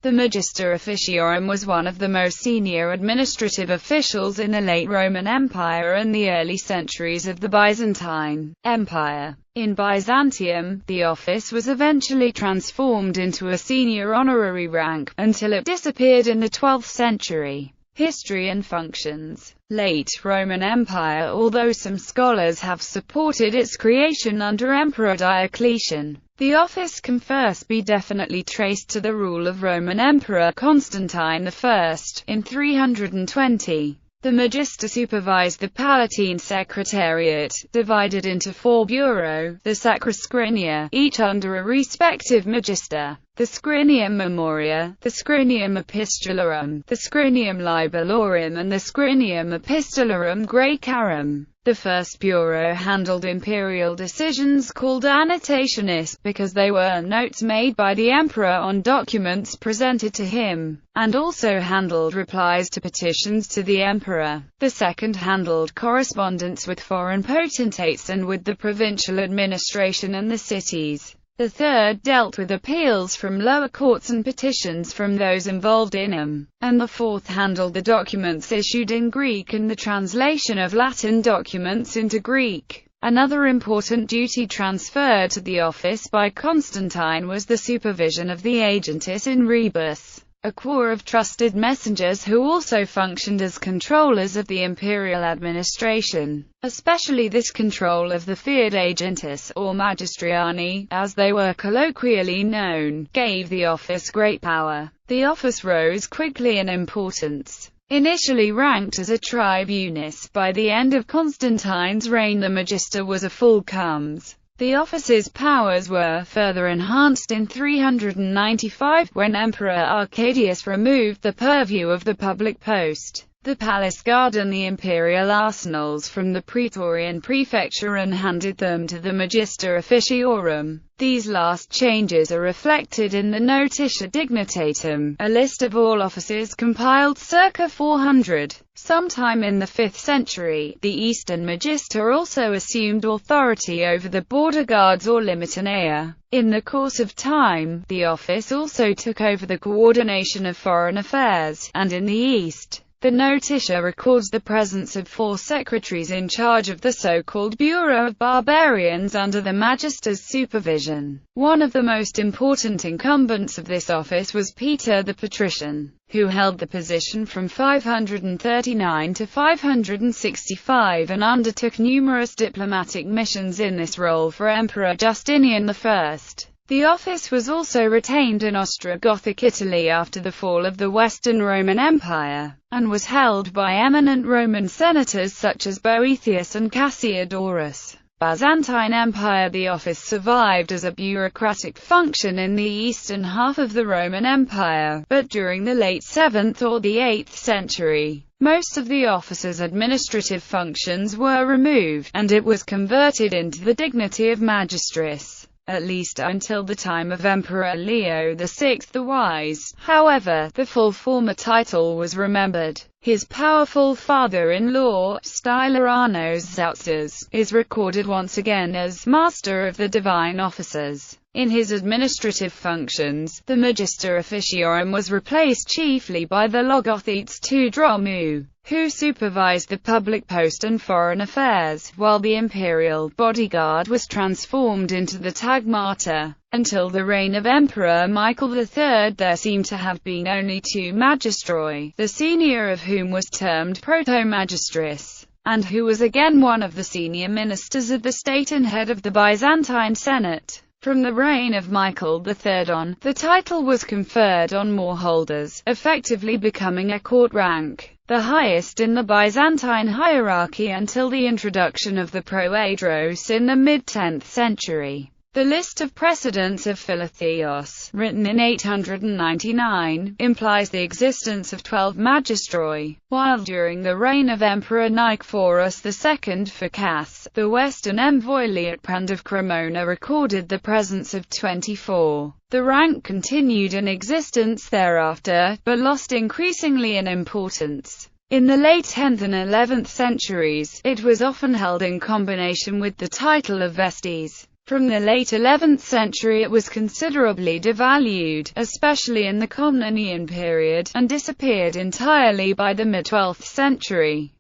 The Magister officiorum was one of the most senior administrative officials in the late Roman Empire and the early centuries of the Byzantine Empire. In Byzantium, the office was eventually transformed into a senior honorary rank, until it disappeared in the 12th century. History and functions. Late Roman Empire. Although some scholars have supported its creation under Emperor Diocletian, the office can first be definitely traced to the rule of Roman Emperor Constantine I. in 320. The Magister supervised the Palatine Secretariat, divided into 4 bureaux, the Sacroscrinia, each under a respective magister, the Scrinium Memoria, the Scrinium Epistularum, the Scrinium Libellorum and the Scrinium Epistularum Graecarum. The first bureau handled imperial decisions called annotationis, because they were notes made by the emperor on documents presented to him, and also handled replies to petitions to the emperor. The second handled correspondence with foreign potentates and with the provincial administration and the cities. The third dealt with appeals from lower courts and petitions from those involved in them, and the fourth handled the documents issued in Greek and the translation of Latin documents into Greek. Another important duty transferred to the office by Constantine was the supervision of the agentis in rebus, a corps of trusted messengers who also functioned as controllers of the imperial administration. Especially this control of the feared agentis, or magistriani, as they were colloquially known, gave the office great power. The office rose quickly in importance. Initially ranked as a tribunus, by the end of Constantine's reign the magister was a full comes. The office's powers were further enhanced in 395, when Emperor Arcadius removed the purview of the public post, the palace guard and the imperial arsenals from the praetorian prefecture and handed them to the Magister officiorum. These last changes are reflected in the Notitia Dignitatum, a list of all offices compiled circa 400. Sometime in the 5th century, the Eastern Magister also assumed authority over the border guards or limitanea. In the course of time, the office also took over the coordination of foreign affairs, and in the East, the Notitia records the presence of 4 secretaries in charge of the so-called Bureau of Barbarians under the Magister's supervision. One of the most important incumbents of this office was Peter the Patrician, who held the position from 539 to 565 and undertook numerous diplomatic missions in this role for Emperor Justinian I. The office was also retained in Ostrogothic Italy after the fall of the Western Roman Empire, and was held by eminent Roman senators such as Boethius and Cassiodorus. Byzantine Empire. The office survived as a bureaucratic function in the eastern half of the Roman Empire, but during the late 7th or the 8th century, most of the office's administrative functions were removed, and it was converted into the dignity of magistris, at least until the time of Emperor Leo VI the Wise. However, the full former title was remembered. His powerful father-in-law, Stylianos Zoutzes, is recorded once again as Master of the Divine Officers. In his administrative functions, the Magister officiorum was replaced chiefly by the Logothetes II Dromou, who supervised the public post and foreign affairs, while the imperial bodyguard was transformed into the tagmata. Until the reign of Emperor Michael III there seemed to have been only 2 magistroi, the senior of whom was termed proto-magistris, and who was again one of the senior ministers of the state and head of the Byzantine Senate. From the reign of Michael III on, the title was conferred on more holders, effectively becoming a court rank, the highest in the Byzantine hierarchy until the introduction of the proedros in the mid-10th century. The list of precedents of Philotheos, written in 899, implies the existence of 12 magistroi, while during the reign of Emperor Nicephorus II Phocas, the western envoy Liutprand of Cremona recorded the presence of 24. The rank continued in existence thereafter, but lost increasingly in importance. In the late 10th and 11th centuries, it was often held in combination with the title of vestes. From the late 11th century it was considerably devalued, especially in the Komnenian period, and disappeared entirely by the mid-12th century.